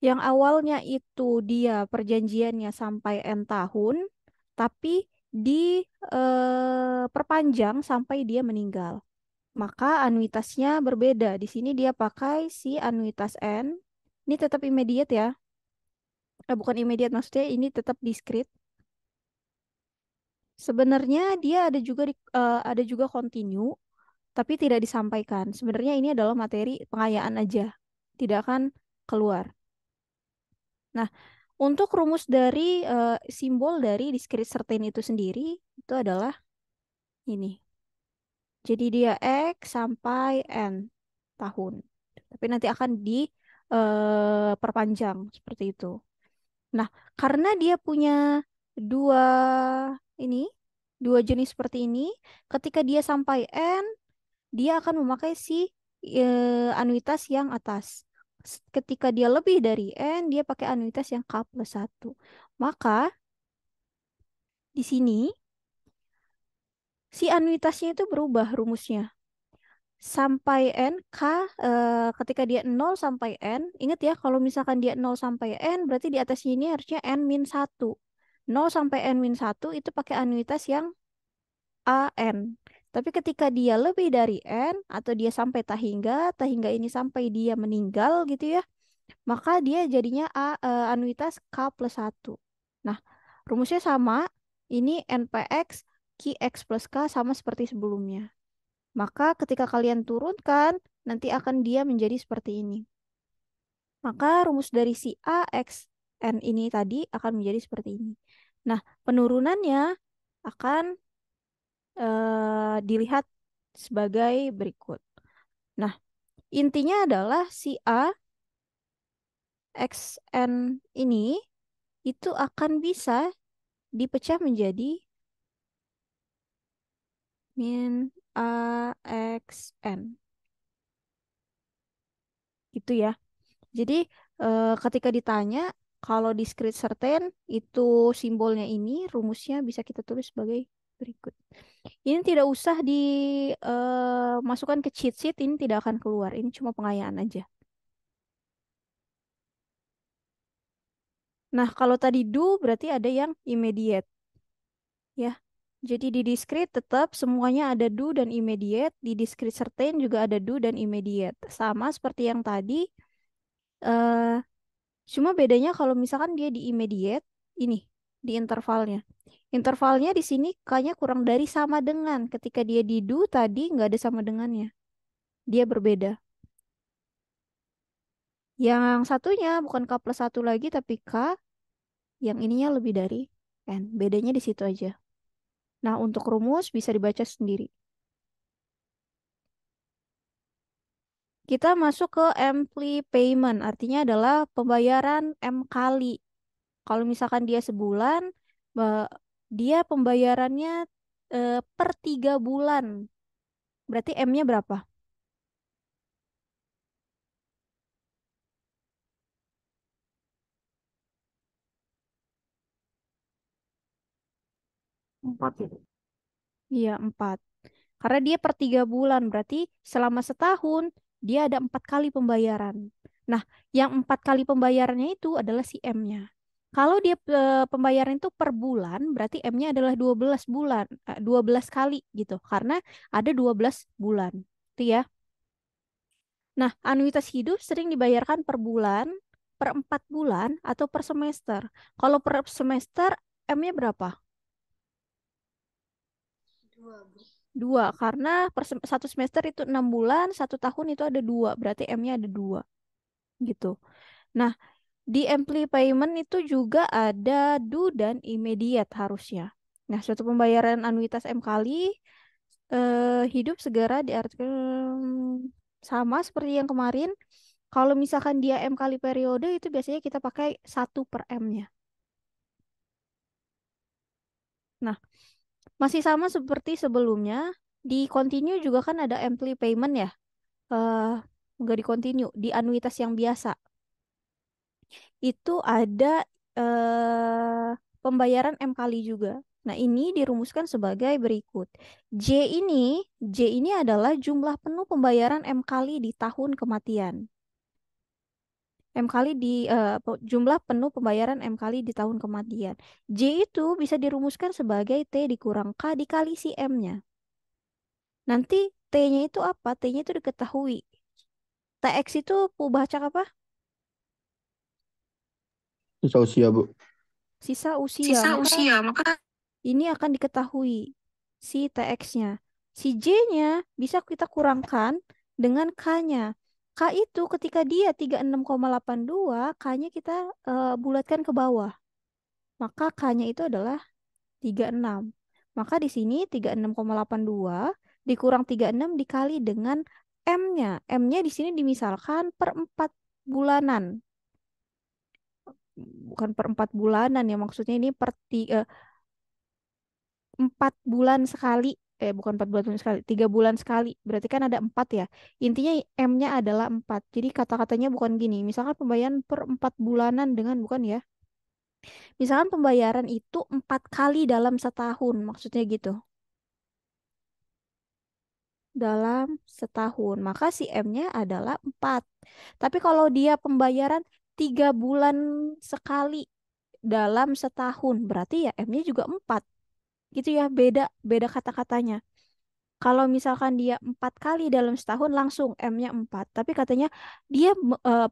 Yang awalnya itu dia perjanjiannya sampai N tahun, tapi perpanjang sampai dia meninggal. Maka anuitasnya berbeda. Di sini dia pakai si anuitas N. Ini tetap immediate ya. Bukan immediate, maksudnya ini tetap discrete. Sebenarnya dia ada juga continue, tapi tidak disampaikan. Sebenarnya ini adalah materi pengayaan aja, tidak akan keluar. Nah, untuk rumus dari simbol dari discrete certain itu sendiri itu adalah ini. Jadi dia X sampai N tahun. Tapi nanti akan diperpanjang seperti itu. Nah, karena dia punya dua ini, dua jenis seperti ini, ketika dia sampai N, dia akan memakai si anuitas yang atas. Ketika dia lebih dari N, dia pakai anuitas yang K plus 1. Maka di sini si anuitasnya itu berubah rumusnya. Sampai N, ketika dia 0 sampai N, ingat ya kalau misalkan dia 0 sampai N, berarti di atasnya ini harusnya N min 1. 0 sampai N min 1 itu pakai anuitas yang AN. Tapi ketika dia lebih dari N, atau dia sampai tahingga ini sampai dia meninggal gitu ya, maka dia jadinya anuitas K plus 1. Nah, rumusnya sama, ini NPX, QX plus K sama seperti sebelumnya. Maka ketika kalian turunkan, nanti akan dia menjadi seperti ini. Maka rumus dari si A, X, N ini tadi akan menjadi seperti ini. Nah, penurunannya akan dilihat sebagai berikut. Nah, intinya adalah si A, X, N ini itu akan bisa dipecah menjadi min A, X, N. Gitu ya. Jadi ketika ditanya kalau discrete certain itu simbolnya ini, rumusnya bisa kita tulis sebagai berikut. Ini tidak usah dimasukkan ke cheat sheet, ini tidak akan keluar. Ini cuma pengayaan aja. Nah, kalau tadi do berarti ada yang immediate ya. Jadi di discrete tetap semuanya ada do dan immediate, di discrete certain juga ada do dan immediate. Sama seperti yang tadi, eh, cuma bedanya kalau misalkan dia di immediate, ini di intervalnya. Intervalnya di sini kayaknya kurang dari sama dengan. Ketika dia di do tadi nggak ada sama dengannya. Dia berbeda. Yang satunya bukan K plus 1 lagi tapi K yang ininya lebih dari N. Bedanya di situ aja. Nah, untuk rumus bisa dibaca sendiri. Kita masuk ke ampli payment, artinya adalah pembayaran M kali. Kalau misalkan dia sebulan, dia pembayarannya per 3 bulan. Berarti M-nya berapa? 4 itu. Iya, 4. Karena dia per 3 bulan, berarti selama setahun dia ada 4 kali pembayaran. Nah, yang 4 kali pembayarannya itu adalah si M-nya. Kalau dia pembayaran itu per bulan, berarti M-nya adalah 12 bulan, 12 kali gitu. Karena ada 12 bulan. Itu ya. Nah, anuitas hidup sering dibayarkan per bulan, per 4 bulan, atau per semester. Kalau per semester, M-nya berapa? Dua, karena satu semester itu 6 bulan, 1 tahun itu ada dua, berarti M-nya ada dua, gitu. Nah, di ampli payment itu juga ada due dan immediate harusnya. Nah, suatu pembayaran anuitas M kali hidup segera diartikan sama seperti yang kemarin. Kalau misalkan dia M kali periode itu biasanya kita pakai 1 per M-nya. Nah, masih sama seperti sebelumnya. Di continue juga kan ada ampli payment ya. eh Nggak di continue, di anuitas yang biasa. Itu ada pembayaran M kali juga. Nah, ini dirumuskan sebagai berikut. J ini, J ini adalah jumlah penuh pembayaran M kali di tahun kematian. M kali jumlah penuh pembayaran M kali di tahun kematian. J itu bisa dirumuskan sebagai T dikurang K dikali si M-nya. Nanti T-nya itu apa? T-nya itu diketahui. TX itu baca apa? Sisa usia, Bu. Sisa usia. Sisa Maka usia, maka ini akan diketahui si TX-nya. Si J-nya bisa kita kurangkan dengan K-nya. K itu ketika dia 36,82, K-nya kita bulatkan ke bawah. Maka K-nya itu adalah 36. Maka di sini 36,82 dikurang 36 dikali dengan M-nya. M-nya di sini dimisalkan per 4 bulanan. Bukan per 4 bulanan ya, maksudnya ini 4 bulan sekali. Bukan 4 bulan sekali, 3 bulan sekali. Berarti kan ada 4 ya. Intinya M-nya adalah 4. Jadi kata-katanya bukan gini. Misalkan pembayaran per 4 bulanan dengan, bukan ya. Misalkan pembayaran itu 4 kali dalam setahun. Maksudnya gitu. Dalam setahun. Maka si M-nya adalah 4. Tapi kalau dia pembayaran 3 bulan sekali dalam setahun. Berarti ya M-nya juga 4. Gitu ya, beda beda kata-katanya. Kalau misalkan dia 4 kali dalam setahun langsung M-nya 4. Tapi katanya dia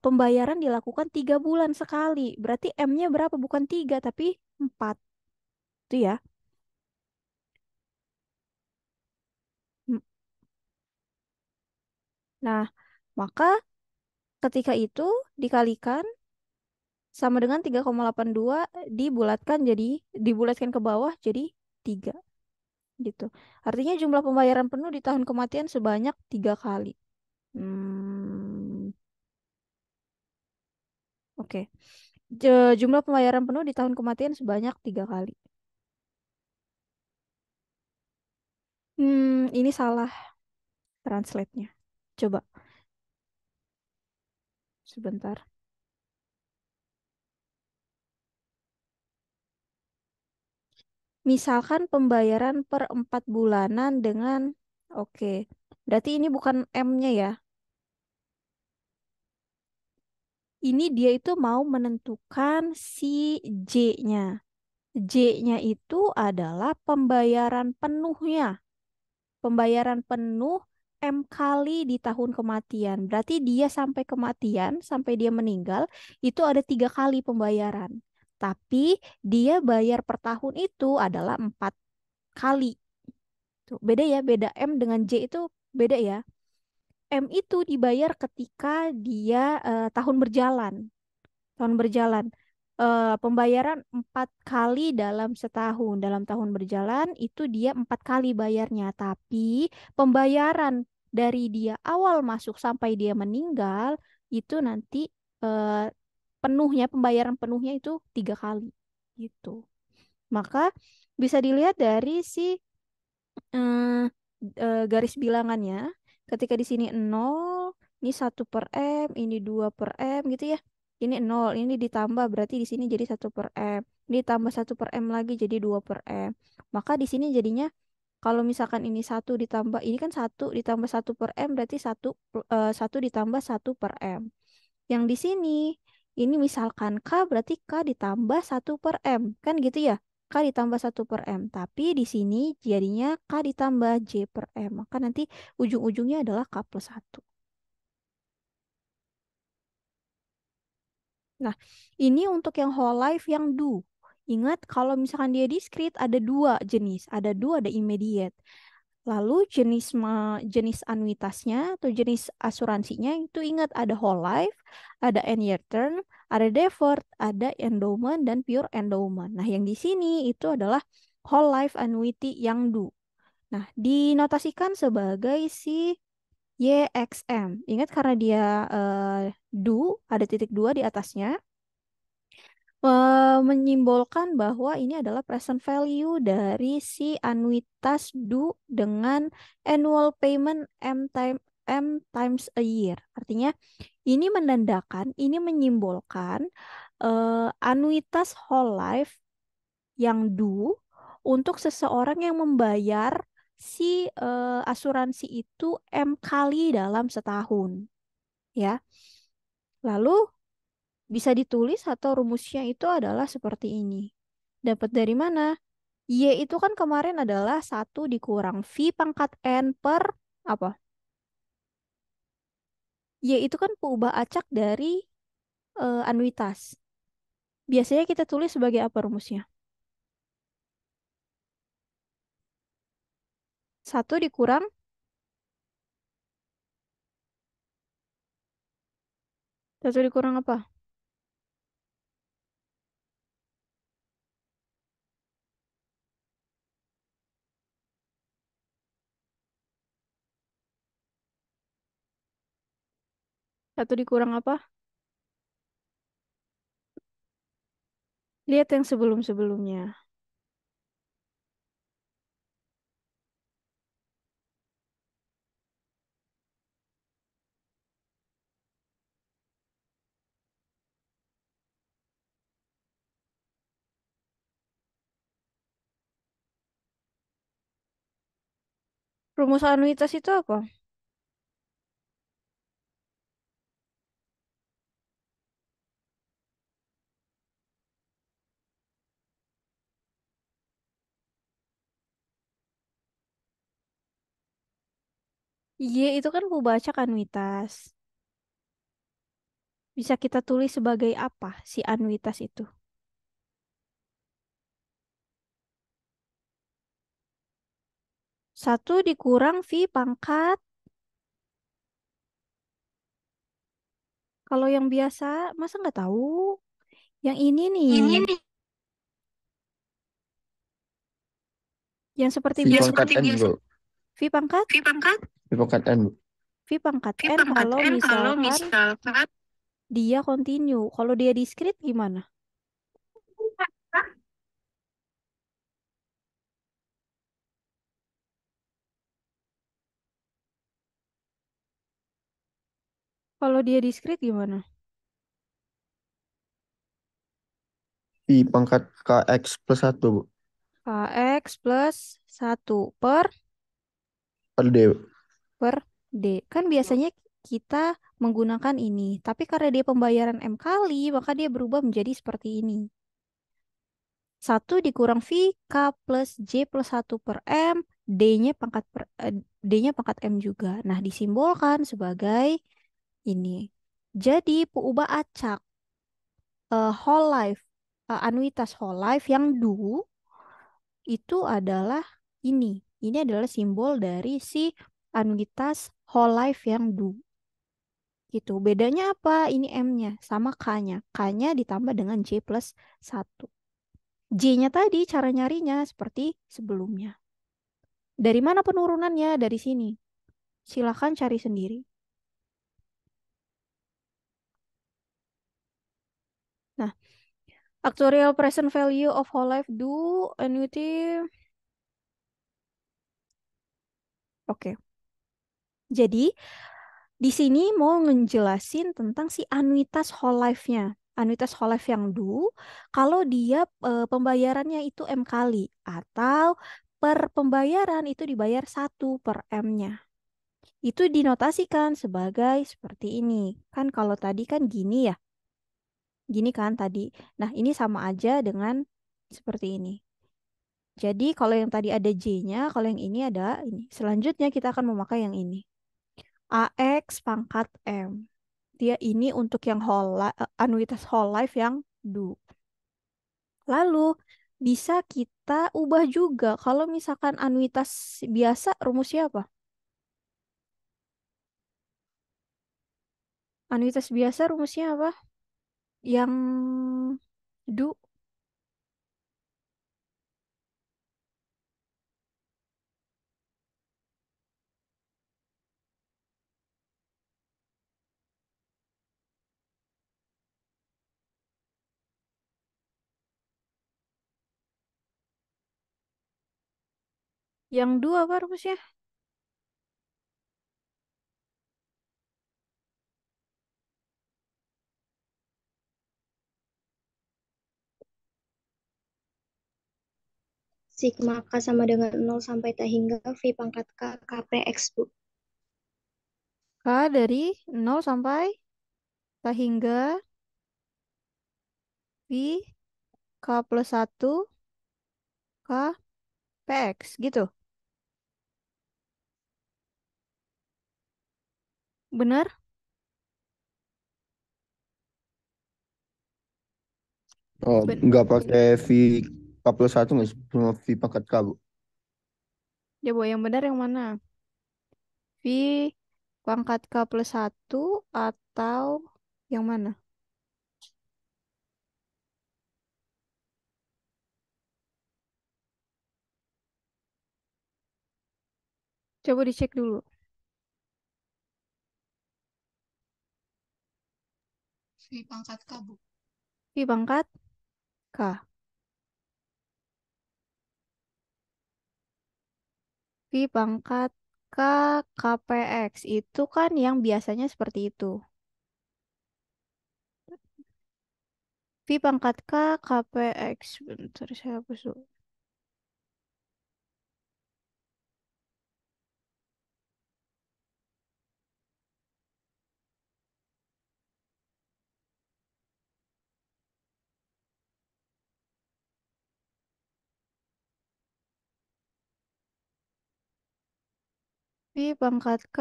pembayaran dilakukan 3 bulan sekali. Berarti M-nya berapa? Bukan 3 tapi 4. Itu ya. M- Nah, maka ketika itu dikalikan sama dengan 3,82 dibulatkan ke bawah jadi 3 gitu. Artinya jumlah pembayaran penuh di tahun kematian sebanyak 3 kali. Hmm, oke. Jumlah pembayaran penuh di tahun kematian sebanyak 3 kali. Ini salah translate-nya. Coba sebentar. Misalkan pembayaran per 4 bulanan dengan, oke. Berarti ini bukan M-nya ya. Ini dia itu mau menentukan si J-nya. J-nya itu adalah pembayaran penuhnya. Pembayaran penuh M kali di tahun kematian. Berarti dia sampai kematian, sampai dia meninggal, itu ada 3 kali pembayaran. Tapi dia bayar per tahun itu adalah 4 kali. Tuh, beda ya, beda M dengan J itu beda ya. M itu dibayar ketika dia tahun berjalan. Tahun berjalan. Pembayaran 4 kali dalam setahun. Dalam tahun berjalan itu dia 4 kali bayarnya. Tapi pembayaran dari dia awal masuk sampai dia meninggal itu nanti eh, pembayaran penuhnya itu 3 kali. Gitu. Maka bisa dilihat dari si eh, garis bilangannya. Ketika di sini 0, ini 1 per M, ini 2 per M gitu ya. Ini 0, ini ditambah berarti di sini jadi 1 per M. Ini tambah 1 per M lagi jadi 2 per M. Maka di sini jadinya kalau misalkan ini 1 ditambah, ini kan 1 ditambah 1 per M berarti 1 ditambah 1 per M. Yang di sini, ini misalkan K berarti K ditambah 1 per M. Kan gitu ya? K ditambah 1 per M. Tapi di sini jadinya K ditambah J per M. Maka nanti ujung-ujungnya adalah K+1. Nah, ini untuk yang whole life yang do. Ingat kalau misalkan dia discrete ada 2 jenis. Ada 2, ada immediate. Lalu jenis anuitasnya atau jenis asuransinya itu ingat ada whole life, ada end year term, ada deferred, ada endowment dan pure endowment. Nah, yang di sini itu adalah whole life annuity yang do. Nah, dinotasikan sebagai si YXM. Ingat karena dia do, ada titik 2 di atasnya, menyimbolkan bahwa ini adalah present value dari si anuitas due dengan annual payment M times a year. Artinya ini menandakan, ini menyimbolkan anuitas whole life yang due untuk seseorang yang membayar si asuransi itu M kali dalam setahun, ya. Lalu Bisa ditulis atau rumusnya itu adalah seperti ini. Dapat dari mana? Y itu kan kemarin adalah satu dikurang V pangkat N per apa? Y itu kan peubah acak dari anuitas. Biasanya kita tulis sebagai apa rumusnya? Satu dikurang, satu dikurang apa? Satu dikurang apa? Lihat yang sebelum-sebelumnya. Rumus anuitas itu apa? Y itu kan peubah acak anuitas. Bisa kita tulis sebagai apa si anuitas itu? Satu dikurang V pangkat. Kalau yang biasa, masa nggak tahu? Yang ini nih, Ini nih. yang seperti V biasa. pangkat N, Bro. V pangkat, V pangkat? V pangkat N. V pangkat V N pangkat kalau N kalau misalkan misalkan dia continue. Kalau dia discrete gimana? Kalau dia discrete gimana? V pangkat KX plus 1, Bu. Kx plus satu Per D. per D. Kan biasanya kita menggunakan ini. Tapi karena dia pembayaran M kali, maka dia berubah menjadi seperti ini. Satu dikurang V, K plus J plus satu per M, D-nya pangkat M juga. Nah, disimbolkan sebagai ini. Jadi, peubah acak whole life, anuitas whole life yang do itu adalah ini. Ini adalah simbol dari si anuitas whole life yang do. Gitu. Bedanya apa? Ini M-nya sama K-nya. K-nya ditambah dengan J plus satu. J-nya tadi cara nyarinya seperti sebelumnya. Dari mana penurunannya? Dari sini. Silakan cari sendiri. Nah, actuarial present value of whole life do annuity. Oke. Jadi, di sini mau ngejelasin tentang si anuitas whole life-nya. Anuitas whole life yang do, kalau dia pembayarannya itu M kali. Atau per pembayaran itu dibayar satu per M-nya. Itu dinotasikan sebagai seperti ini. Kan kalau tadi kan gini ya. Gini kan tadi. Nah, ini sama aja dengan seperti ini. Jadi kalau yang tadi ada J-nya, kalau yang ini ada ini. Selanjutnya kita akan memakai yang ini. AX pangkat M. Dia ini untuk yang anuitas whole life yang do. Lalu bisa kita ubah juga kalau misalkan anuitas biasa rumusnya apa? Anuitas biasa rumusnya apa? Yang do. Yang do apa rumusnya? Sigma K sama dengan 0 sampai T hingga V pangkat K KPX, Bu. K dari 0 sampai tak hingga V K plus 1 K PX gitu. Benar? Oh, Ben nggak pakai V K plus 1 nggak sih? Cuma V pangkat K, Bu. Coba yang benar yang mana? V pangkat K plus 1 atau yang mana? Coba dicek dulu. V pangkat K, Bu. V pangkat K. V pangkat K KPX itu kan yang biasanya seperti itu. V pangkat K KPX. Bentar saya hapus dulu. V pangkat K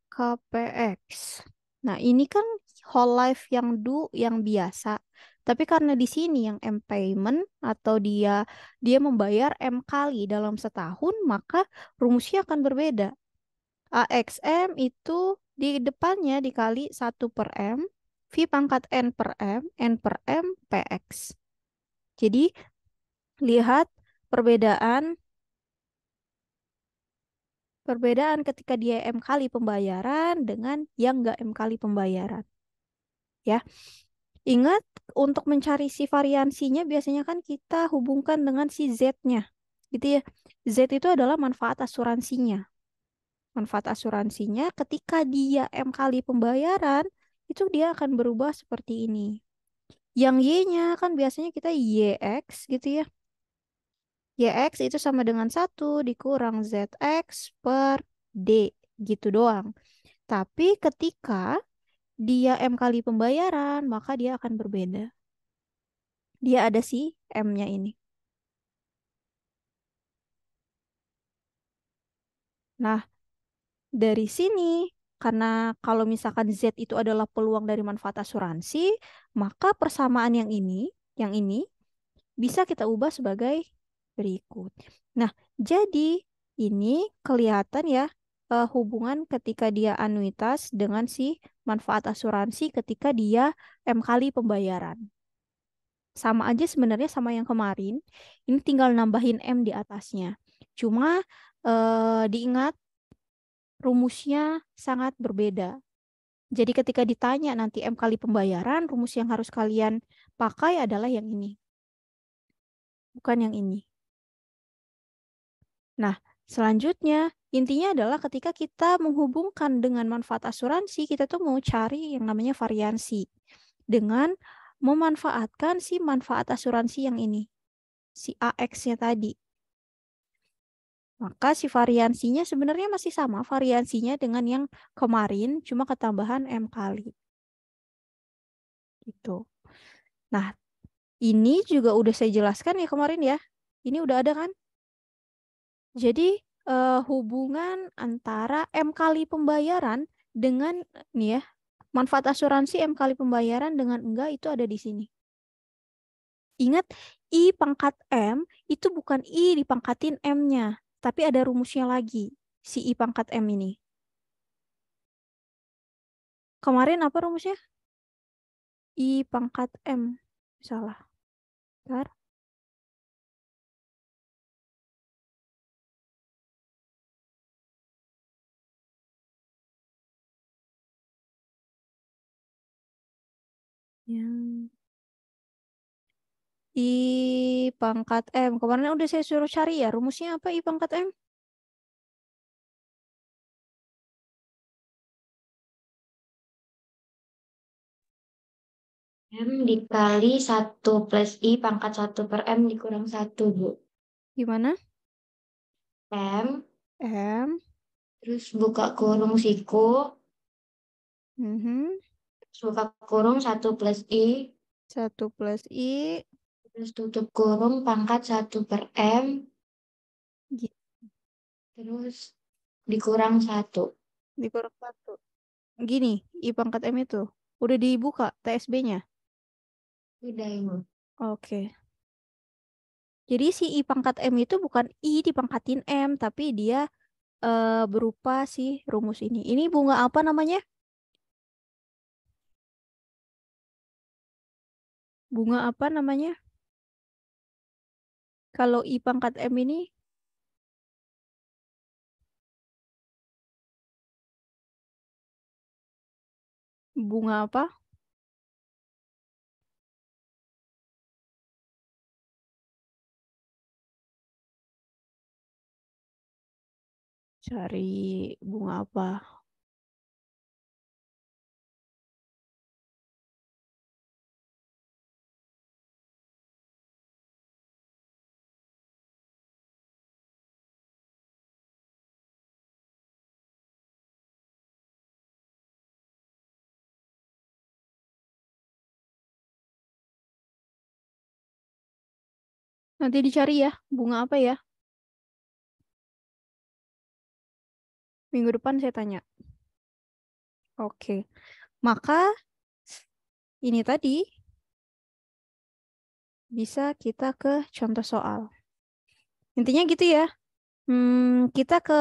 KPX. Nah, ini kan whole life yang yang biasa. Tapi karena di sini yang M payment atau dia membayar M kali dalam setahun, maka rumusnya akan berbeda. AXM itu di depannya dikali 1/M, V pangkat N per M, PX. Jadi, lihat perbedaan perbedaan ketika dia M kali pembayaran dengan yang nggak M kali pembayaran. Ya, ingat untuk mencari si variansinya biasanya kan kita hubungkan dengan si Z-nya. Gitu ya. Z itu adalah manfaat asuransinya. Manfaat asuransinya ketika dia M kali pembayaran, itu dia akan berubah seperti ini. Yang Y-nya kan biasanya kita YX gitu ya. YX itu sama dengan 1 dikurang ZX per D gitu doang. Tapi ketika dia M kali pembayaran, maka dia akan berbeda. Dia ada si M-nya ini. Nah, dari sini, karena kalau misalkan Z itu adalah peluang dari manfaat asuransi, maka persamaan yang ini bisa kita ubah sebagai berikut. Nah, jadi ini kelihatan ya hubungan ketika dia anuitas dengan si manfaat asuransi ketika dia M kali pembayaran. Sama aja sebenarnya sama yang kemarin. Ini tinggal nambahin M di atasnya. Cuma diingat rumusnya sangat berbeda. Jadi ketika ditanya nanti M kali pembayaran, rumus yang harus kalian pakai adalah yang ini. Bukan yang ini. Nah, selanjutnya intinya adalah ketika kita menghubungkan dengan manfaat asuransi, kita tuh mau cari yang namanya variansi dengan memanfaatkan si manfaat asuransi yang ini, si AX-nya tadi. Maka si variansinya sebenarnya masih sama variansinya dengan yang kemarin, cuma ketambahan M kali. Gitu. Nah, ini juga udah saya jelaskan ya kemarin ya. Ini udah ada kan? Jadi hubungan antara M kali pembayaran dengan nih ya, manfaat asuransi M kali pembayaran dengan enggak itu ada di sini. Ingat, I pangkat M itu bukan I dipangkatin M-nya, tapi ada rumusnya lagi, si I pangkat M ini. Kemarin apa rumusnya? I pangkat M. Salah. Bentar. Yang I pangkat M. Kemarin udah saya suruh cari ya. Rumusnya apa I pangkat M? M dikali 1 plus I pangkat 1/M dikurang 1, Bu. Gimana? M, M. terus buka kurung siku, Mhm. terus buka kurung 1 plus I, 1 plus I. Terus tutup kurung pangkat 1/M. Gitu. Terus dikurang 1. Dikurang 1. Gini, I pangkat M itu. Udah dibuka TSB-nya? Udah Ibu. Oke. Jadi si I pangkat M itu bukan I dipangkatin M, tapi dia berupa si rumus ini. Ini bunga apa namanya? Bunga apa namanya? Kalau I pangkat M ini bunga apa? Cari bunga apa? Nanti dicari ya, bunga apa ya? Minggu depan saya tanya. Oke. Maka ini tadi bisa kita ke contoh soal. Intinya gitu ya. Kita ke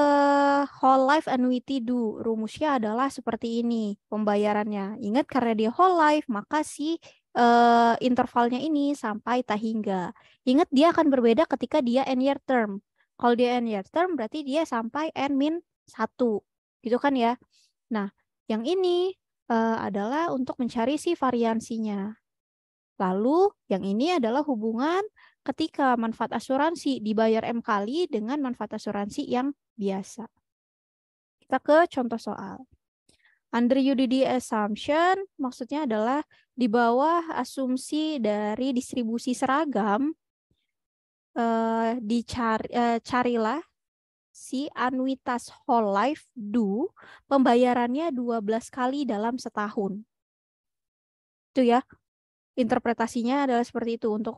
whole life annuity do. Rumusnya adalah seperti ini pembayarannya. Ingat karena dia whole life, maka si intervalnya ini sampai tak hingga. Ingat dia akan berbeda ketika dia n year term. Kalau dia n year term berarti dia sampai n-1. Gitu kan ya. Nah, yang ini adalah untuk mencari si variansinya. Lalu yang ini adalah hubungan ketika manfaat asuransi dibayar M kali dengan manfaat asuransi yang biasa. Kita ke contoh soal. Under UDD assumption maksudnya adalah di bawah asumsi dari distribusi seragam, carilah si anuitas whole life do pembayarannya 12 kali dalam setahun. Itu ya. Interpretasinya adalah seperti itu untuk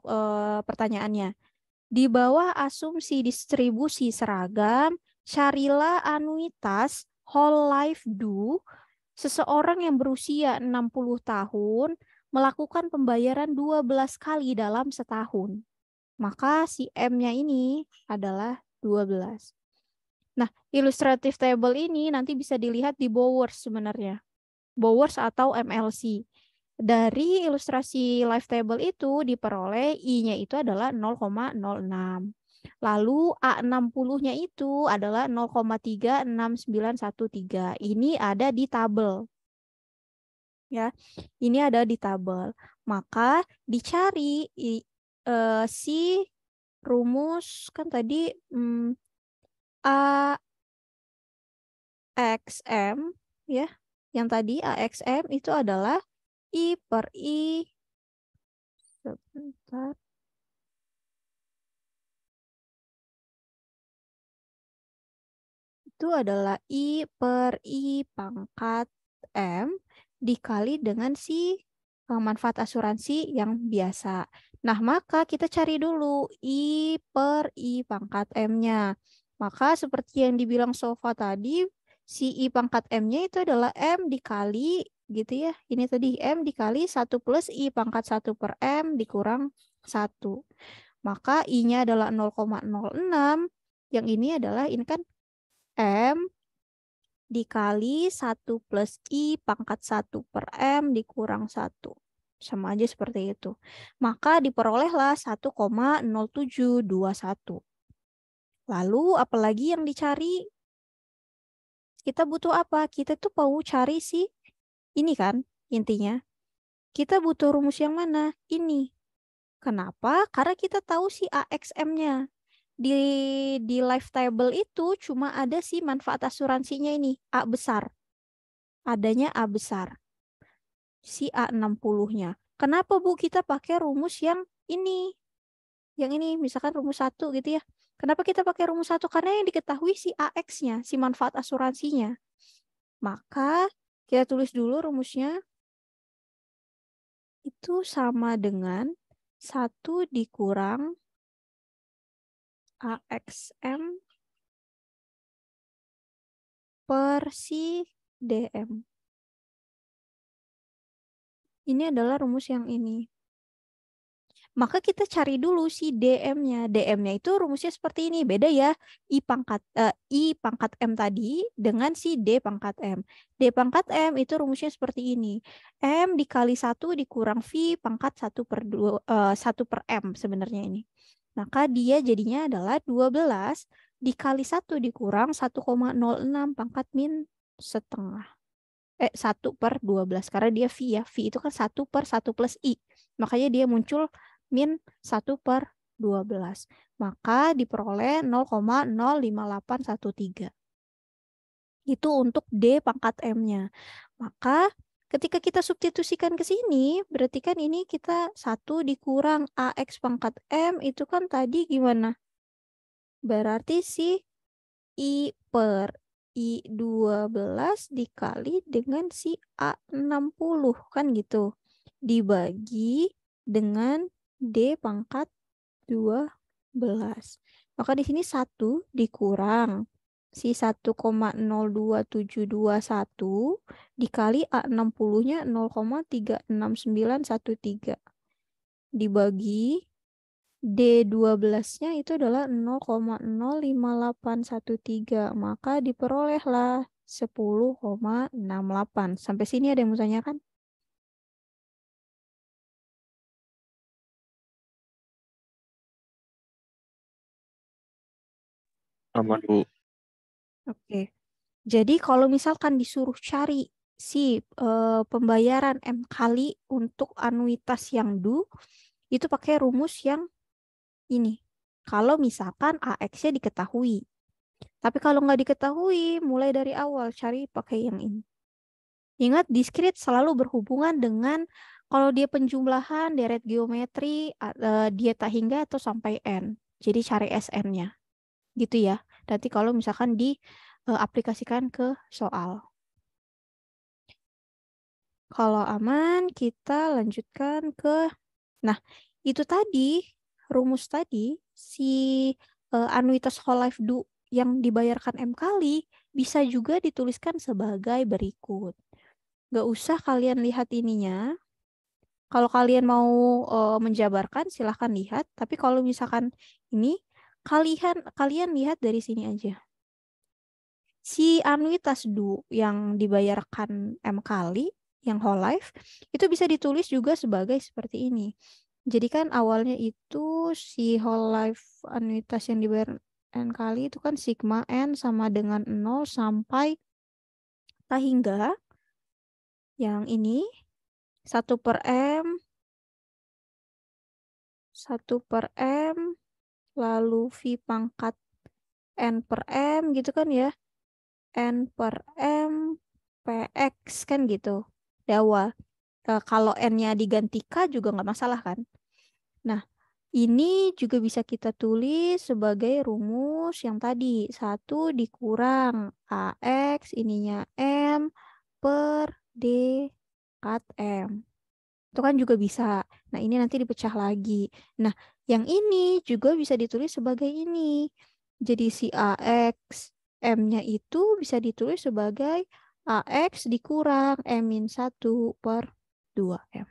pertanyaannya. Di bawah asumsi distribusi seragam, carilah anuitas whole life do seseorang yang berusia 60 tahun melakukan pembayaran 12 kali dalam setahun. Maka si M-nya ini adalah 12. Nah, illustrative table ini nanti bisa dilihat di Bowers sebenarnya. Bowers atau MLC. Dari ilustrasi live table itu diperoleh I-nya itu adalah 0,06. Lalu A60-nya itu adalah 0,36913. Ini ada di tabel. Ya, ini ada di tabel. Maka dicari si rumus kan tadi AXM ya. Yang tadi AXM itu adalah I per I. Sebentar. Itu adalah I per I pangkat M dikali dengan si manfaat asuransi yang biasa. Nah, maka kita cari dulu I per I pangkat M-nya. Maka seperti yang dibilang Sofa tadi, si I pangkat M-nya itu adalah M dikali gitu ya. Ini tadi M dikali 1 plus I pangkat 1 per M dikurang 1. Maka I-nya adalah 0,06. Yang ini adalah, ini kan M dikali 1 plus I pangkat 1 per M dikurang 1. Sama aja seperti itu. Maka diperolehlah 1,0721. Lalu apalagi yang dicari? Kita butuh apa? Kita tuh mau cari si ini kan intinya. Kita butuh rumus yang mana? Ini. Kenapa? Karena kita tahu si AXM-nya. Di live table itu cuma ada si manfaat asuransinya ini, A besar. Adanya A besar. Si A60-nya. Kenapa Bu kita pakai rumus yang ini? Yang ini misalkan rumus 1 gitu ya. Kenapa kita pakai rumus 1? Karena yang diketahui si AX-nya, si manfaat asuransinya. Maka kita tulis dulu rumusnya. itu sama dengan 1 dikurang AXM per si DM. Ini adalah rumus yang ini. Maka kita cari dulu si DM-nya. DM-nya itu rumusnya seperti ini. Beda ya. I pangkat M tadi dengan si D pangkat M. D pangkat M itu rumusnya seperti ini. M dikali 1 dikurang V pangkat 1 per M sebenarnya ini. Maka dia jadinya adalah 12 dikali 1 dikurang 1,06 pangkat min setengah. 1 per 12. Karena dia V ya. V itu kan 1 per 1 plus I. Makanya dia muncul min 1 per 12. Maka diperoleh 0,05813. Itu untuk D pangkat M-nya. Maka ketika kita substitusikan ke sini, berarti kan ini kita 1 dikurang AX pangkat M itu kan tadi gimana? Berarti si I per I12 dikali dengan si A60 kan gitu. Dibagi dengan D pangkat 12. Maka di sini 1 dikurang si 1,02721 dikali A60-nya 0,36913. Dibagi D12-nya itu adalah 0,05813. Maka diperolehlah 10,68. Sampai sini ada yang mau tanyakan? Aman, Bu. Oke. Jadi kalau misalkan disuruh cari si pembayaran M kali untuk anuitas yang due, itu pakai rumus yang ini. Kalau misalkan AX-nya diketahui. Tapi kalau nggak diketahui, mulai dari awal cari pakai yang ini. Ingat, diskrit selalu berhubungan dengan kalau dia penjumlahan, deret geometri, dia tak hingga atau sampai N. Jadi cari SN-nya. Gitu ya. Nanti kalau misalkan diaplikasikan ke soal. Kalau aman, kita lanjutkan ke... Nah, itu tadi, rumus tadi, si anuitas whole life due yang dibayarkan M kali, bisa juga dituliskan sebagai berikut. Gak usah kalian lihat ininya. Kalau kalian mau menjabarkan, silahkan lihat. Tapi kalau misalkan ini, kalian lihat dari sini aja. Si anuitas due yang dibayarkan M kali, yang whole life, itu bisa ditulis juga sebagai seperti ini. Jadi kan awalnya itu si whole life anuitas yang dibayar N kali itu kan sigma N sama dengan 0 sampai tak hingga yang ini 1 per M, 1 per M, lalu V pangkat N per M gitu kan ya. N per M, PX kan gitu. Di awal. Kalau N-nya diganti K juga nggak masalah kan. Nah, ini juga bisa kita tulis sebagai rumus yang tadi. 1 dikurang AX, ininya M, per D kat M. Itu kan juga bisa. Nah, ini nanti dipecah lagi. Nah, yang ini juga bisa ditulis sebagai ini. Jadi si AX, M-nya itu bisa ditulis sebagai AX dikurang M-1 per 2M.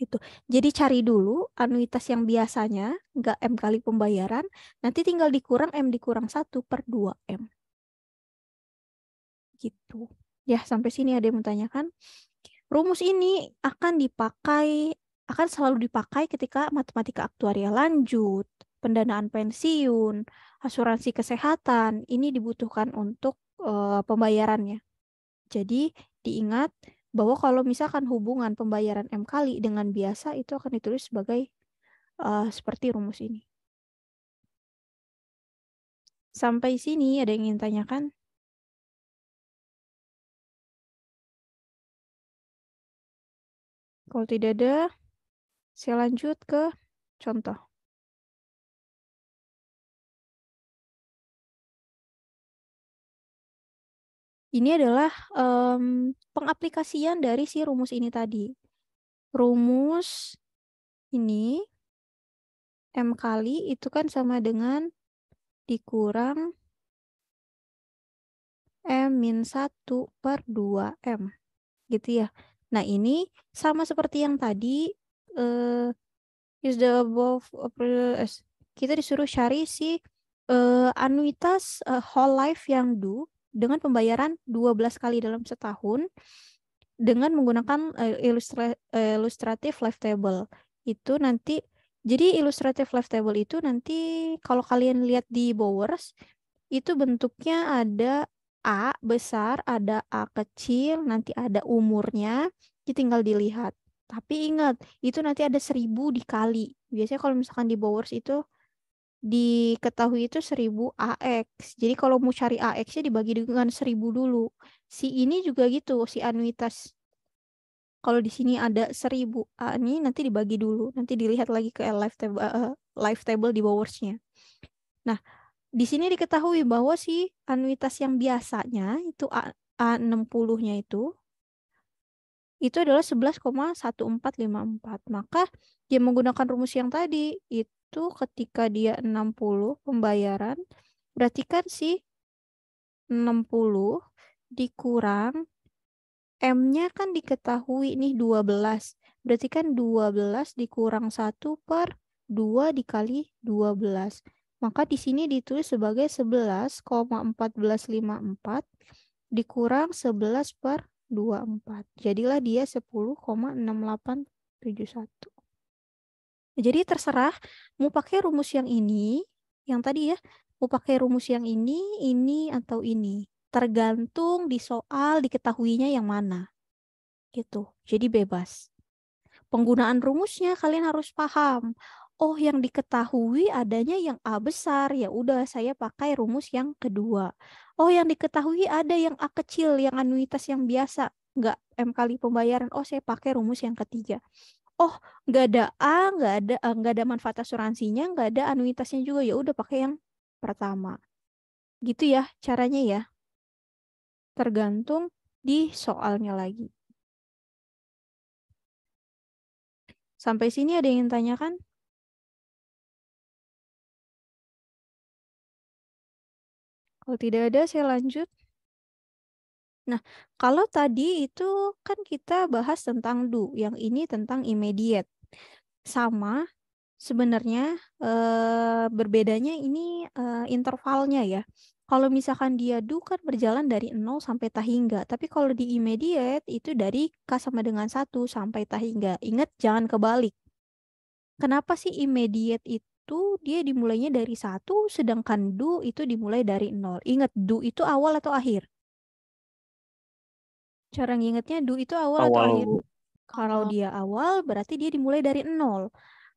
Itu. Jadi cari dulu anuitas yang biasanya nggak M kali pembayaran, nanti tinggal dikurang M dikurang 1 per 2M. Gitu. Ya, sampai sini ada yang menanyakan. Rumus ini akan selalu dipakai ketika matematika aktuarial lanjut, pendanaan pensiun, asuransi kesehatan. Ini dibutuhkan untuk pembayarannya. Jadi diingat bahwa kalau misalkan hubungan pembayaran M kali dengan biasa itu akan ditulis sebagai seperti rumus ini. Sampai sini ada yang ingin tanyakan? Kalau tidak ada, saya lanjut ke contoh. Ini adalah pengaplikasian dari si rumus ini tadi. rumus ini M kali itu kan sama dengan dikurang M-1/2M. Gitu ya. Nah, ini sama seperti yang tadi. Use the above. Kita disuruh cari si anuitas whole life yang due dengan pembayaran 12 kali dalam setahun dengan menggunakan illustrative life table. Itu nanti, jadi illustrative life table itu nanti kalau kalian lihat di Bowers, itu bentuknya ada A besar, ada A kecil, nanti ada umurnya, tinggal dilihat. Tapi ingat, itu nanti ada 1000 dikali. Biasanya kalau misalkan di Bowers itu diketahui itu 1000 AX. Jadi kalau mau cari AX-nya dibagi dengan 1000 dulu. Si ini juga gitu, si anuitas. Kalau di sini ada 1000 A ini nanti dibagi dulu. Nanti dilihat lagi ke life table di Bowers-nya. Nah, di sini diketahui bahwa si anuitas yang biasanya itu A60-nya itu adalah 11,1454. Maka dia menggunakan rumus yang tadi itu ketika dia 60 pembayaran, berarti kan si 60 dikurang M-nya kan diketahui nih 12. Berarti kan 12 dikurang 1/2 dikali 12. Maka di sini ditulis sebagai 11,1454 dikurang 11/24. Jadilah dia 10,6871. Jadi terserah mau pakai rumus yang ini, yang tadi ya, mau pakai rumus yang ini atau ini. Tergantung di soal diketahuinya yang mana. Gitu. Jadi bebas. Penggunaan rumusnya kalian harus paham. Oh, yang diketahui adanya yang A besar, ya udah saya pakai rumus yang kedua. Oh, yang diketahui ada yang A kecil, yang anuitas yang biasa, nggak M kali pembayaran. Oh, saya pakai rumus yang ketiga. Oh, nggak ada A, nggak ada manfaat asuransinya, nggak ada anuitasnya juga, ya udah pakai yang pertama. Gitu ya caranya ya. Tergantung di soalnya lagi. Sampai sini ada yang ingin tanyakan? Kalau tidak ada, saya lanjut. Nah, kalau tadi itu kan kita bahas tentang do, yang ini tentang immediate. Sama, sebenarnya berbedanya ini intervalnya ya. Kalau misalkan dia do kan berjalan dari 0 sampai ta hingga. Tapi kalau di immediate itu dari K sama dengan 1 sampai ta hingga. Ingat, jangan kebalik. Kenapa sih immediate itu dia dimulainya dari 1, sedangkan do itu dimulai dari 0. Ingat, do itu awal atau akhir? Cara ngingetnya do itu awal atau Awal, akhir? Bu. Kalau dia awal berarti dia dimulai dari 0.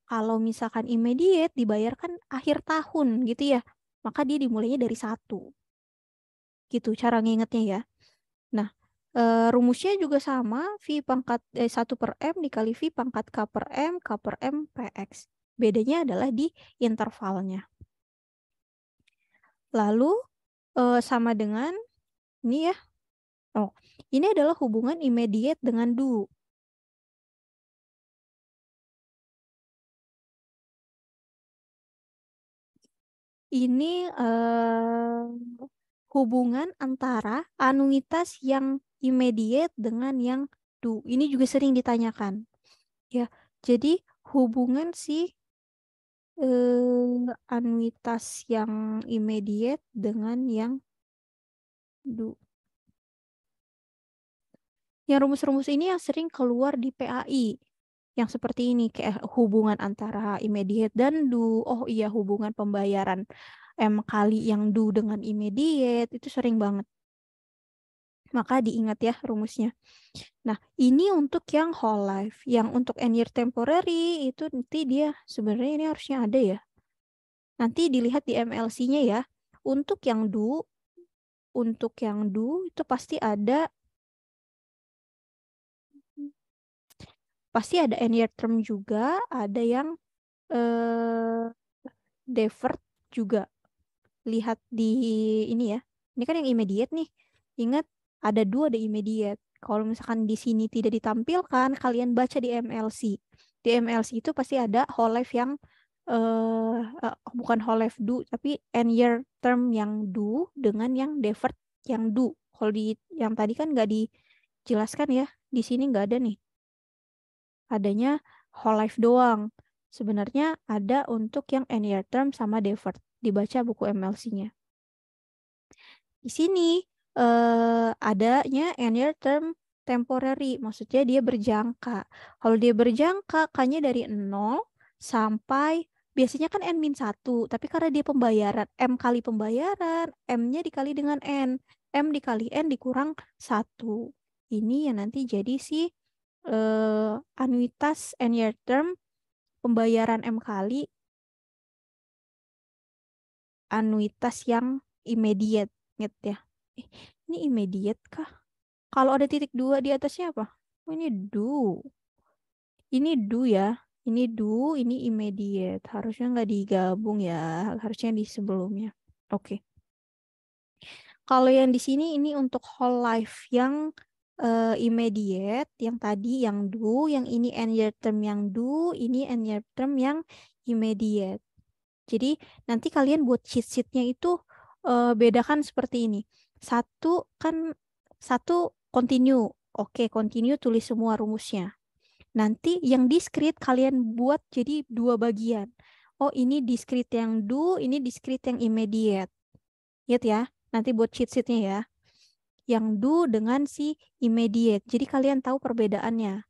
Kalau misalkan immediate dibayarkan akhir tahun gitu ya. Maka dia dimulainya dari 1. Gitu cara ngingetnya ya. Nah, rumusnya juga sama, V pangkat 1/M dikali V pangkat K per M PX. Bedanya adalah di intervalnya. Lalu sama dengan ini ya. Oh, ini adalah hubungan immediate dengan do. Ini hubungan antara anuitas yang immediate dengan yang do. Ini juga sering ditanyakan. Ya, jadi hubungan si anuitas yang immediate dengan yang do. Yang rumus-rumus ini yang sering keluar di PAI. Yang seperti ini, kayak hubungan antara immediate dan do. Oh iya, hubungan pembayaran M kali yang do dengan immediate. Itu sering banget. Maka diingat ya rumusnya. Nah, ini untuk yang whole life. Yang untuk n year temporary itu nanti dia sebenarnya ini harusnya ada ya. Nanti dilihat di MLC-nya ya. Untuk yang do itu pasti ada n year term juga, ada yang deferred juga. Lihat di ini ya. Ini kan yang immediate nih. Ingat ada do ada immediate. Kalau misalkan di sini tidak ditampilkan, kalian baca di MLC. Di MLC itu pasti ada whole life yang bukan whole life do, tapi end year term yang do dengan yang deferred yang do. Kalau di yang tadi kan nggak dijelaskan ya, di sini nggak ada nih. Adanya whole life doang. Sebenarnya ada untuk yang end year term sama deferred. Dibaca buku MLC-nya. Di sini adanya end year term temporary, maksudnya dia berjangka. Kalau dia berjangka, K-nya dari 0 sampai, biasanya kan N-1, tapi karena dia pembayaran, M kali pembayaran, M-nya dikali dengan N. M dikali N dikurang 1. Ini yang nanti jadi si anuitas end year term pembayaran M kali anuitas yang immediate. Ingat ya. Ini immediate kah? Kalau ada titik 2 di atasnya apa? Oh, ini do. Ini do ya. Ini do, ini immediate. Harusnya nggak digabung ya. Harusnya di sebelumnya. Oke. Kalau yang di sini ini untuk whole life yang immediate, yang tadi yang do, yang ini end year term yang do, ini end year term yang immediate. Jadi nanti kalian buat cheat sheet-nya itu bedakan seperti ini. Satu continue. Oke, continue tulis semua rumusnya. Nanti yang discrete kalian buat jadi 2 bagian. Oh, ini discrete yang do, ini discrete yang immediate. Lihat ya, nanti buat cheat sheet-nya ya. Yang do dengan si immediate. Jadi kalian tahu perbedaannya.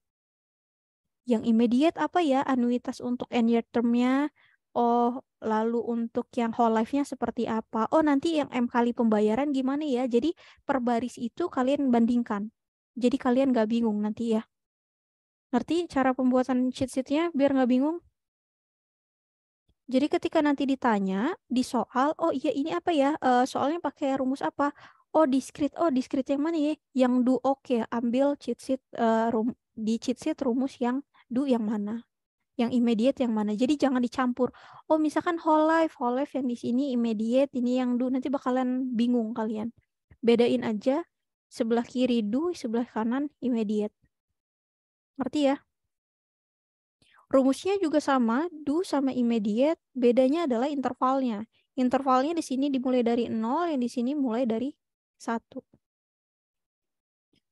Yang immediate apa ya? Anuitas untuk end year term-nya. Oh, lalu untuk yang whole life-nya seperti apa? Oh, nanti yang M kali pembayaran gimana ya? Jadi per baris itu kalian bandingkan. Jadi kalian nggak bingung nanti ya. Ngerti cara pembuatan cheat sheet-nya biar nggak bingung? Jadi ketika nanti ditanya di soal, oh iya ini apa ya? Soalnya pakai rumus apa? Oh, discrete. Oh, discrete yang mana ya? Yang do. Oke, ambil cheat sheet di cheat sheet rumus yang do yang mana? Yang immediate yang mana? Jadi jangan dicampur. Oh, misalkan whole life yang di sini immediate, ini yang do, nanti bakalan bingung kalian. Bedain aja sebelah kiri do, sebelah kanan immediate. Ngerti ya? Rumusnya juga sama, do sama immediate, bedanya adalah intervalnya. Intervalnya di sini dimulai dari 0, yang di sini mulai dari 1.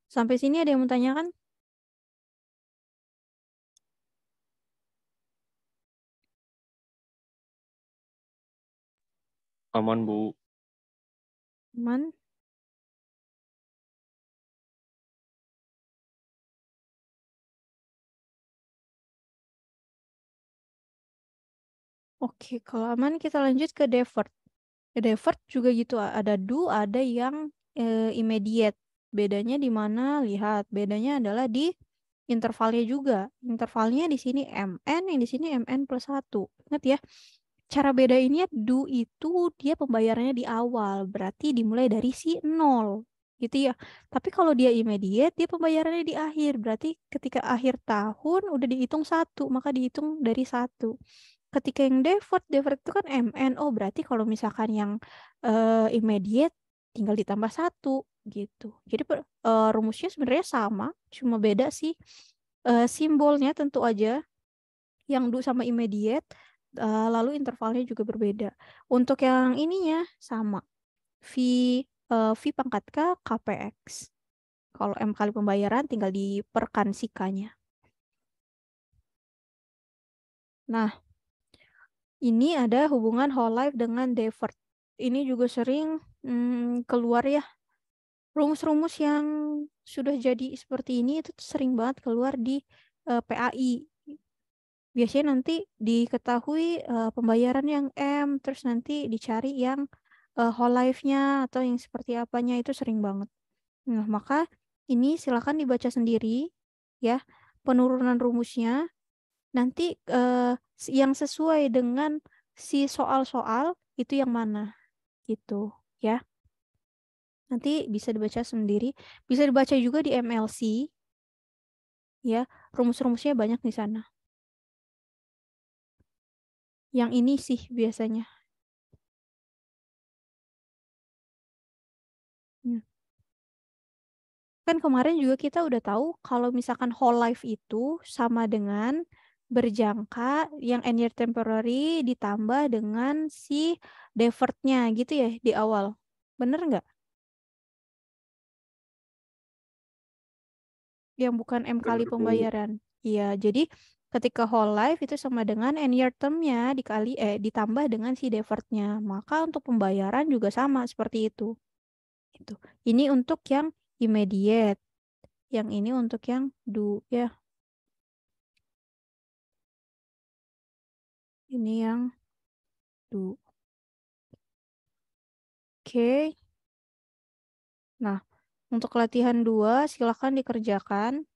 Sampai sini ada yang mau tanyakan? Aman, Bu. Aman? Oke, kalau aman kita lanjut ke deferred. Deferred juga gitu, ada do, ada yang immediate. Bedanya di mana? Lihat, bedanya adalah di intervalnya juga. Intervalnya di sini MN, yang di sini MN plus 1. Ingat ya, cara bedainnya do itu dia pembayarannya di awal, berarti dimulai dari si 0. Gitu ya. Tapi kalau dia immediate, dia pembayarannya di akhir. Berarti ketika akhir tahun udah dihitung 1, maka dihitung dari 1. Ketika yang deferred itu kan MN. Oh, berarti kalau misalkan yang immediate tinggal ditambah 1 gitu. Jadi rumusnya sebenarnya sama, cuma beda sih simbolnya tentu aja. Yang do sama immediate, lalu intervalnya juga berbeda. Untuk yang ininya sama. V pangkat K, KPX. Kalau M kali pembayaran tinggal diperkan si K-nya. Nah, ini ada hubungan whole life dengan deferred. Ini juga sering keluar ya. Rumus-rumus yang sudah jadi seperti ini itu sering banget keluar di PAI. Biasanya nanti diketahui pembayaran yang M, terus nanti dicari yang whole life-nya atau yang seperti apanya, itu sering banget. Nah, maka ini silakan dibaca sendiri ya, penurunan rumusnya. Nanti yang sesuai dengan si soal-soal itu yang mana gitu ya. Nanti bisa dibaca sendiri, bisa dibaca juga di MLC ya. Rumus-rumusnya banyak di sana. Yang ini sih biasanya. Hmm. Kan kemarin juga kita udah tahu kalau misalkan whole life itu sama dengan berjangka yang n year temporary ditambah dengan si deferred-nya gitu ya di awal. Bener nggak? Yang bukan M kali Bener, Bu. pembayaran. Iya, jadi ketika whole life itu sama dengan n year term-nya ditambah dengan si deferred-nya. Maka untuk pembayaran juga sama seperti itu. Itu. Ini untuk yang immediate. Yang ini untuk yang due ya. Ini yang due. Oke. Nah, untuk latihan 2 silakan dikerjakan.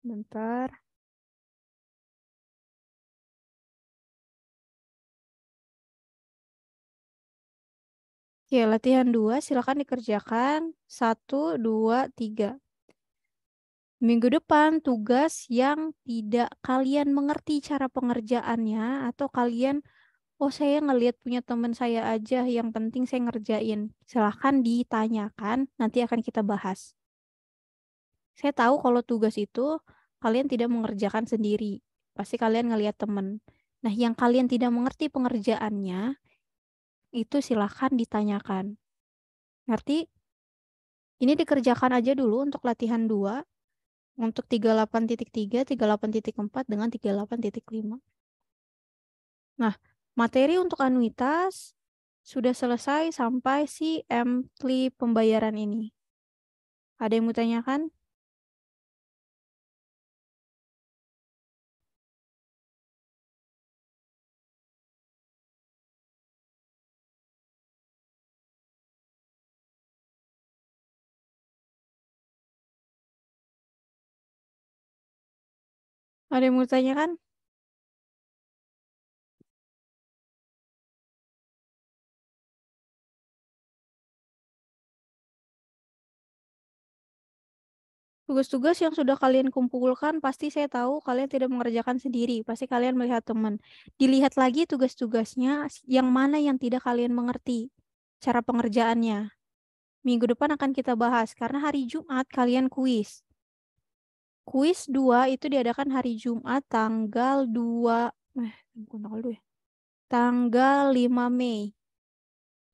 Bentar. Oke, latihan 2 silakan dikerjakan. 1, 2, 3. Minggu depan tugas yang tidak kalian mengerti cara pengerjaannya atau kalian, oh saya ngelihat punya teman saya aja, yang penting saya ngerjain. Silahkan ditanyakan, nanti akan kita bahas. Saya tahu kalau tugas itu kalian tidak mengerjakan sendiri. Pasti kalian ngelihat teman. Nah, yang kalian tidak mengerti pengerjaannya, itu silahkan ditanyakan. Ngerti? Ini dikerjakan aja dulu untuk latihan 2. Untuk 38.3, 38.4 dengan 38.5. Nah, materi untuk anuitas sudah selesai sampai si empli pembayaran ini. Ada yang mau tanyakan? Ada yang mau tanyakan? Tugas-tugas yang sudah kalian kumpulkan, pasti saya tahu kalian tidak mengerjakan sendiri. Pasti kalian melihat teman. Dilihat lagi tugas-tugasnya, yang mana yang tidak kalian mengerti cara pengerjaannya. Minggu depan akan kita bahas, karena hari Jumat kalian kuis. Kuis 2 itu diadakan hari Jumat tanggal 2, tanggal 2 ya. Tanggal 5 Mei.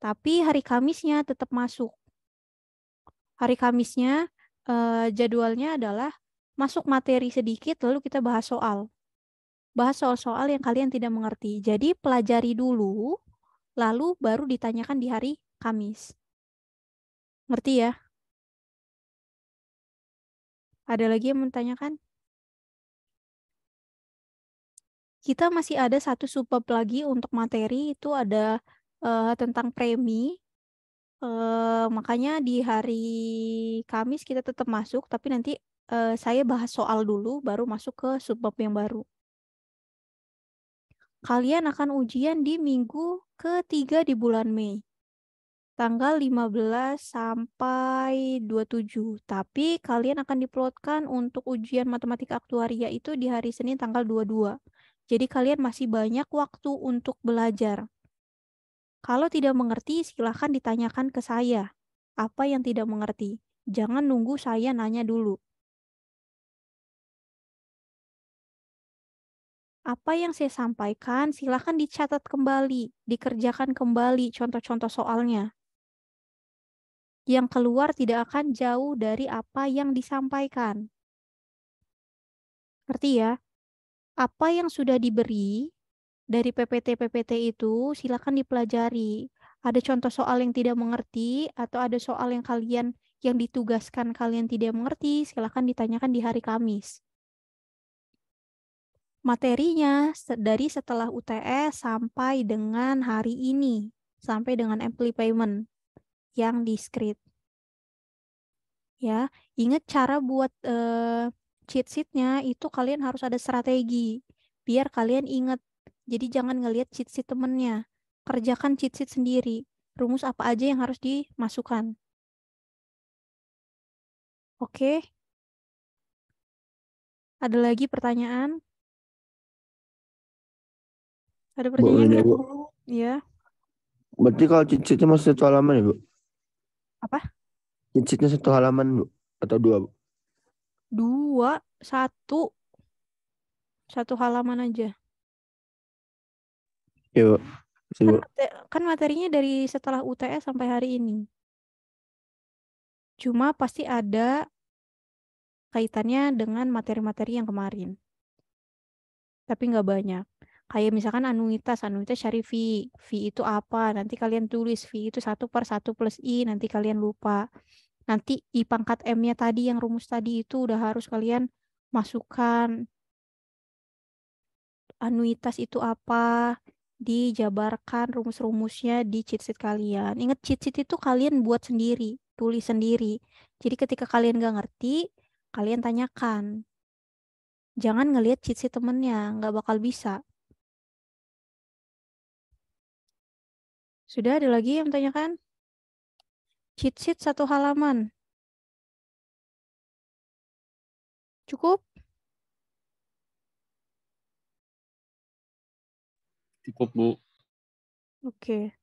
Tapi hari Kamisnya tetap masuk. Hari Kamisnya jadwalnya adalah masuk materi sedikit lalu kita bahas soal. Bahas soal-soal yang kalian tidak mengerti. Jadi pelajari dulu, lalu baru ditanyakan di hari Kamis. Ngerti ya? Ada lagi yang menanyakan? Kita masih ada satu subbab lagi untuk materi, itu ada tentang premi. Makanya di hari Kamis kita tetap masuk, tapi nanti saya bahas soal dulu, baru masuk ke subbab yang baru. Kalian akan ujian di minggu ketiga di bulan Mei. Tanggal 15 sampai 27. Tapi kalian akan diplotkan untuk ujian matematika aktuaria itu di hari Senin tanggal 22. Jadi kalian masih banyak waktu untuk belajar. Kalau tidak mengerti, silahkan ditanyakan ke saya. Apa yang tidak mengerti? Jangan nunggu saya nanya dulu. Apa yang saya sampaikan, silahkan dicatat kembali, dikerjakan kembali contoh-contoh soalnya. Yang keluar tidak akan jauh dari apa yang disampaikan. Ngerti ya? Apa yang sudah diberi dari PPT-PPT itu, silahkan dipelajari. Ada contoh soal yang tidak mengerti, atau ada soal yang kalian yang ditugaskan kalian tidak mengerti, silahkan ditanyakan di hari Kamis. Materinya dari setelah UTS sampai dengan hari ini, sampai dengan ampli payment yang discrete. Ya, ingat cara buat cheat sheet-nya itu kalian harus ada strategi biar kalian ingat. Jadi jangan ngelihat cheat sheet temennya. Kerjakan cheat sheet sendiri. Rumus apa aja yang harus dimasukkan. Oke, ada lagi pertanyaan? Ada Bu, pertanyaan ini nggak? Bu. Iya. Berarti kalau cheat sheetnya masih 1 halaman ya, Bu? Apa? Cheat sheetnya 1 halaman, Bu? Atau 2, Bu? 2, 1, 1 halaman aja. Iya, Bu. Sih, Bu. Kan materinya dari setelah UTS sampai hari ini. Cuma pasti ada kaitannya dengan materi-materi yang kemarin. Tapi nggak banyak. Kayak misalkan anuitas cari V. V itu apa? Nanti kalian tulis V itu 1/1 + I. Nanti kalian lupa. Nanti I pangkat M-nya tadi yang rumus tadi itu udah harus kalian masukkan. Anuitas itu apa? Dijabarkan rumus-rumusnya di cheat sheet kalian. Ingat cheat sheet itu kalian buat sendiri, tulis sendiri. Jadi ketika kalian nggak ngerti, kalian tanyakan. Jangan ngelihat cheat sheet temennya, nggak bakal bisa. Sudah ada lagi yang tanyakan? Cheat sheet 1 halaman. Cukup? Cukup, Bu. Oke.